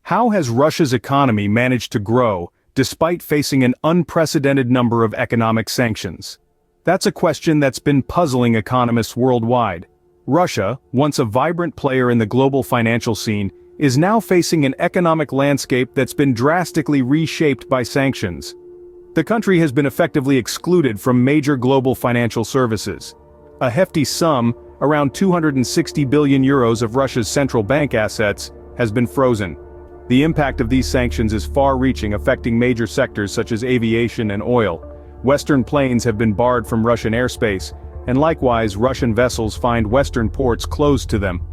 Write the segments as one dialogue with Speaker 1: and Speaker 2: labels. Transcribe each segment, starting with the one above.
Speaker 1: How has Russia's economy managed to grow despite facing an unprecedented number of economic sanctions? That's a question that's been puzzling economists worldwide. Russia, once a vibrant player in the global financial scene, is now facing an economic landscape that's been drastically reshaped by sanctions. The country has been effectively excluded from major global financial services. A hefty sum, around 260 billion euros of Russia's central bank assets, has been frozen. The impact of these sanctions is far-reaching, affecting major sectors such as aviation and oil. Western planes have been barred from Russian airspace, and likewise Russian vessels find Western ports closed to them.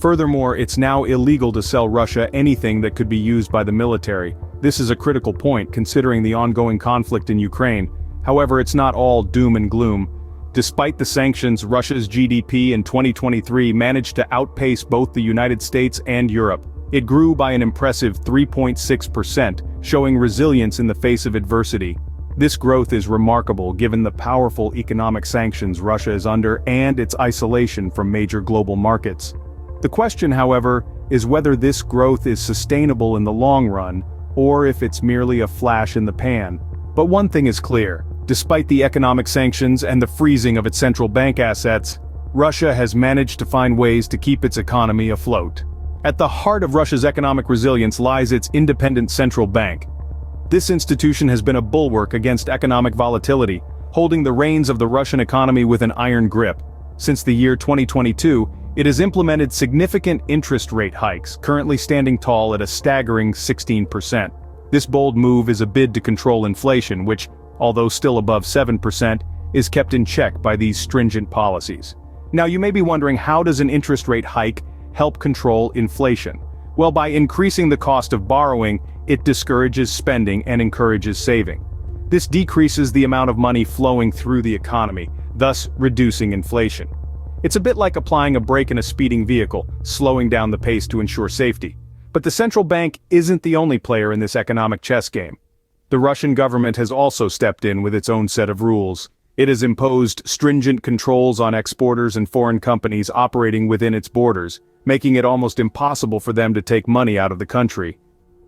Speaker 1: Furthermore, it's now illegal to sell Russia anything that could be used by the military. This is a critical point considering the ongoing conflict in Ukraine. However, it's not all doom and gloom. Despite the sanctions, Russia's GDP in 2023 managed to outpace both the United States and Europe. It grew by an impressive 3.6%, showing resilience in the face of adversity. This growth is remarkable given the powerful economic sanctions Russia is under and its isolation from major global markets. The question, however, is whether this growth is sustainable in the long run, or if it's merely a flash in the pan. But one thing is clear, despite the economic sanctions and the freezing of its central bank assets, Russia has managed to find ways to keep its economy afloat. At the heart of Russia's economic resilience lies its independent central bank. This institution has been a bulwark against economic volatility, holding the reins of the Russian economy with an iron grip. Since the year 2022, it has implemented significant interest rate hikes, currently standing tall at a staggering 16%. This bold move is a bid to control inflation, which, although still above 7%, is kept in check by these stringent policies. Now you may be wondering, how does an interest rate hike help control inflation? Well, by increasing the cost of borrowing, it discourages spending and encourages saving. This decreases the amount of money flowing through the economy, thus reducing inflation. It's a bit like applying a brake in a speeding vehicle, slowing down the pace to ensure safety. But the central bank isn't the only player in this economic chess game. The Russian government has also stepped in with its own set of rules. It has imposed stringent controls on exporters and foreign companies operating within its borders, making it almost impossible for them to take money out of the country.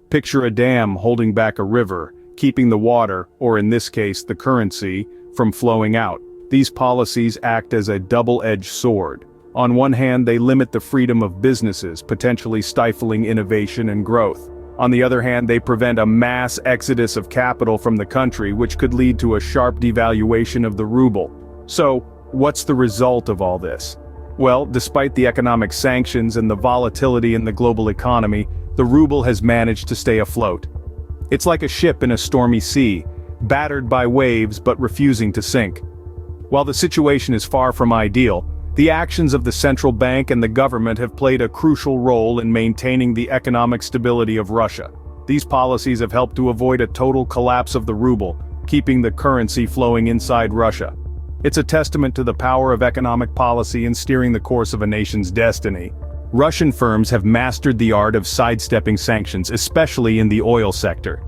Speaker 1: Picture a dam holding back a river, keeping the water, or in this case the currency, from flowing out. These policies act as a double-edged sword. On one hand, they limit the freedom of businesses, potentially stifling innovation and growth. On the other hand, they prevent a mass exodus of capital from the country, which could lead to a sharp devaluation of the ruble. So, what's the result of all this? Well, despite the economic sanctions and the volatility in the global economy, the ruble has managed to stay afloat. It's like a ship in a stormy sea, battered by waves but refusing to sink. While the situation is far from ideal, the actions of the central bank and the government have played a crucial role in maintaining the economic stability of Russia. These policies have helped to avoid a total collapse of the ruble, keeping the currency flowing inside Russia. It's a testament to the power of economic policy in steering the course of a nation's destiny. Russian firms have mastered the art of sidestepping sanctions, especially in the oil sector.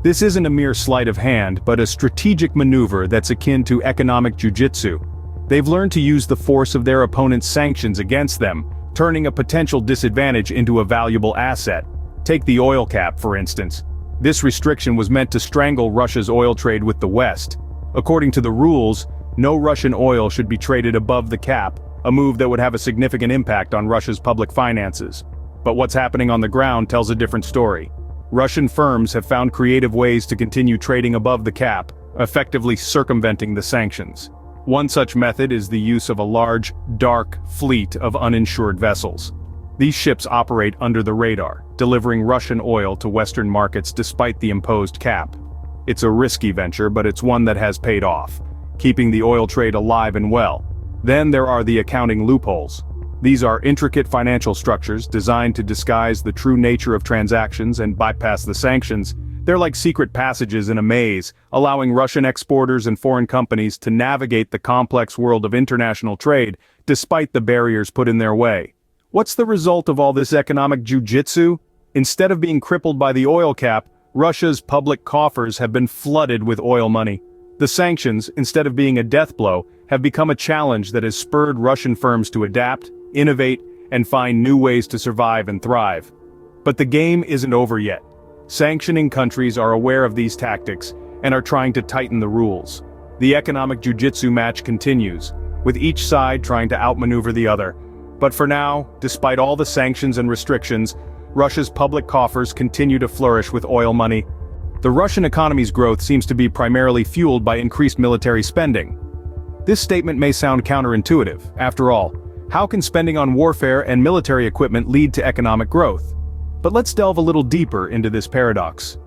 Speaker 1: This isn't a mere sleight of hand, but a strategic maneuver that's akin to economic jujitsu. They've learned to use the force of their opponent's sanctions against them, turning a potential disadvantage into a valuable asset. Take the oil cap, for instance. This restriction was meant to strangle Russia's oil trade with the West. According to the rules, no Russian oil should be traded above the cap, a move that would have a significant impact on Russia's public finances. But what's happening on the ground tells a different story. Russian firms have found creative ways to continue trading above the cap, effectively circumventing the sanctions. One such method is the use of a large, dark fleet of uninsured vessels. These ships operate under the radar, delivering Russian oil to Western markets despite the imposed cap. It's a risky venture, but it's one that has paid off, keeping the oil trade alive and well. Then there are the accounting loopholes. These are intricate financial structures designed to disguise the true nature of transactions and bypass the sanctions. They're like secret passages in a maze, allowing Russian exporters and foreign companies to navigate the complex world of international trade, despite the barriers put in their way. What's the result of all this economic jujitsu? Instead of being crippled by the oil cap, Russia's public coffers have been flooded with oil money. The sanctions, instead of being a death blow, have become a challenge that has spurred Russian firms to adapt, innovate, and find new ways to survive and thrive. But the game isn't over yet. Sanctioning countries are aware of these tactics and are trying to tighten the rules. The economic jiu-jitsu match continues, with each side trying to outmaneuver the other. But for now, despite all the sanctions and restrictions, Russia's public coffers continue to flourish with oil money. The Russian economy's growth seems to be primarily fueled by increased military spending. This statement may sound counterintuitive. After all, how can spending on warfare and military equipment lead to economic growth? But let's delve a little deeper into this paradox.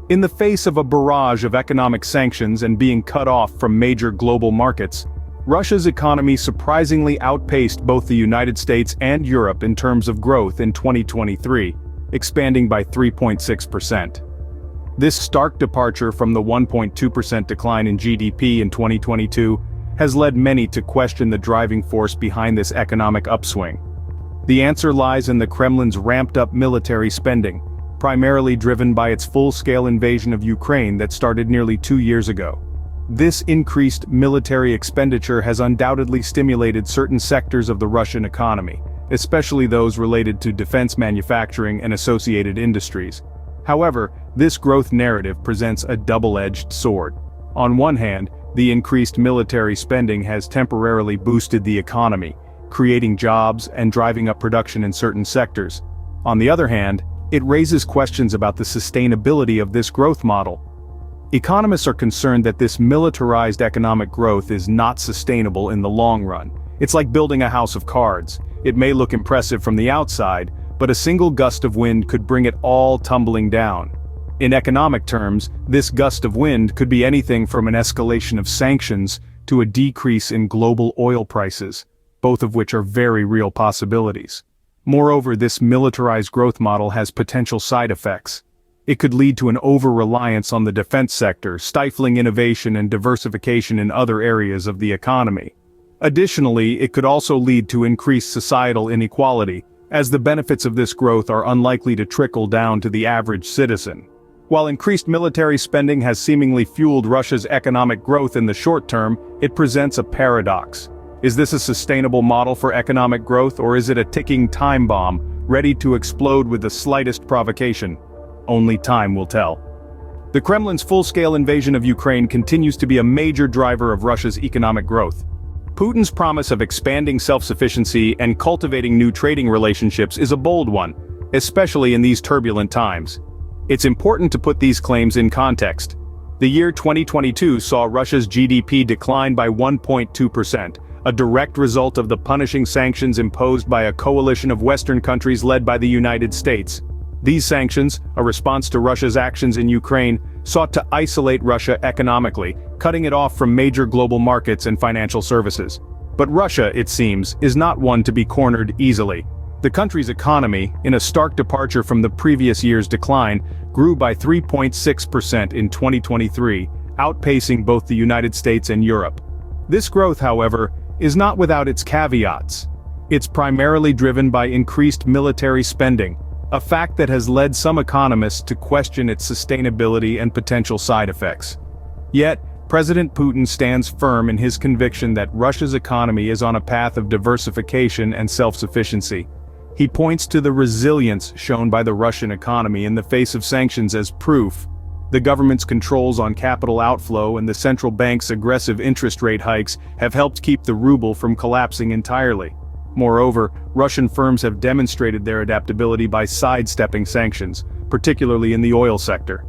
Speaker 1: In the face of a barrage of economic sanctions and being cut off from major global markets, Russia's economy surprisingly outpaced both the United States and Europe in terms of growth in 2023, expanding by 3.6%. This stark departure from the 1.2% decline in GDP in 2022 has led many to question the driving force behind this economic upswing. The answer lies in the Kremlin's ramped-up military spending, primarily driven by its full-scale invasion of Ukraine that started nearly 2 years ago. This increased military expenditure has undoubtedly stimulated certain sectors of the Russian economy, especially those related to defense manufacturing and associated industries. However, this growth narrative presents a double-edged sword. On one hand, the increased military spending has temporarily boosted the economy, creating jobs and driving up production in certain sectors. On the other hand, it raises questions about the sustainability of this growth model. Economists are concerned that this militarized economic growth is not sustainable in the long run. It's like building a house of cards. It may look impressive from the outside, but a single gust of wind could bring it all tumbling down. In economic terms, this gust of wind could be anything from an escalation of sanctions to a decrease in global oil prices, both of which are very real possibilities. Moreover, this militarized growth model has potential side effects. It could lead to an over-reliance on the defense sector, stifling innovation and diversification in other areas of the economy. Additionally, it could also lead to increased societal inequality, as the benefits of this growth are unlikely to trickle down to the average citizen. While increased military spending has seemingly fueled Russia's economic growth in the short term, it presents a paradox. Is this a sustainable model for economic growth, or is it a ticking time bomb, ready to explode with the slightest provocation? Only time will tell. The Kremlin's full-scale invasion of Ukraine continues to be a major driver of Russia's economic growth. Putin's promise of expanding self-sufficiency and cultivating new trading relationships is a bold one, especially in these turbulent times. It's important to put these claims in context. The year 2022 saw Russia's GDP decline by 1.2%, a direct result of the punishing sanctions imposed by a coalition of Western countries led by the United States. These sanctions, a response to Russia's actions in Ukraine, sought to isolate Russia economically, cutting it off from major global markets and financial services. But Russia, it seems, is not one to be cornered easily. The country's economy, in a stark departure from the previous year's decline, grew by 3.6% in 2023, outpacing both the United States and Europe. This growth, however, is not without its caveats. It's primarily driven by increased military spending, a fact that has led some economists to question its sustainability and potential side effects. Yet, President Putin stands firm in his conviction that Russia's economy is on a path of diversification and self-sufficiency. He points to the resilience shown by the Russian economy in the face of sanctions as proof. The government's controls on capital outflow and the central bank's aggressive interest rate hikes have helped keep the ruble from collapsing entirely. Moreover, Russian firms have demonstrated their adaptability by sidestepping sanctions, particularly in the oil sector.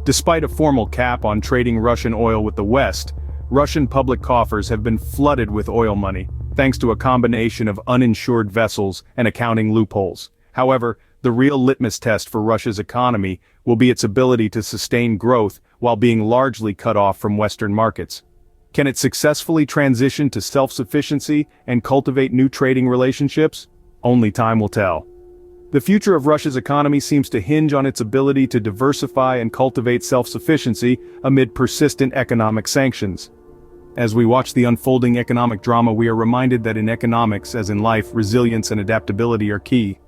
Speaker 1: Despite a formal cap on trading Russian oil with the West, Russian public coffers have been flooded with oil money, thanks to a combination of uninsured vessels and accounting loopholes. However, the real litmus test for Russia's economy will be its ability to sustain growth while being largely cut off from Western markets. Can it successfully transition to self-sufficiency and cultivate new trading relationships? Only time will tell. The future of Russia's economy seems to hinge on its ability to diversify and cultivate self-sufficiency amid persistent economic sanctions. As we watch the unfolding economic drama, we are reminded that in economics, as in life, resilience and adaptability are key.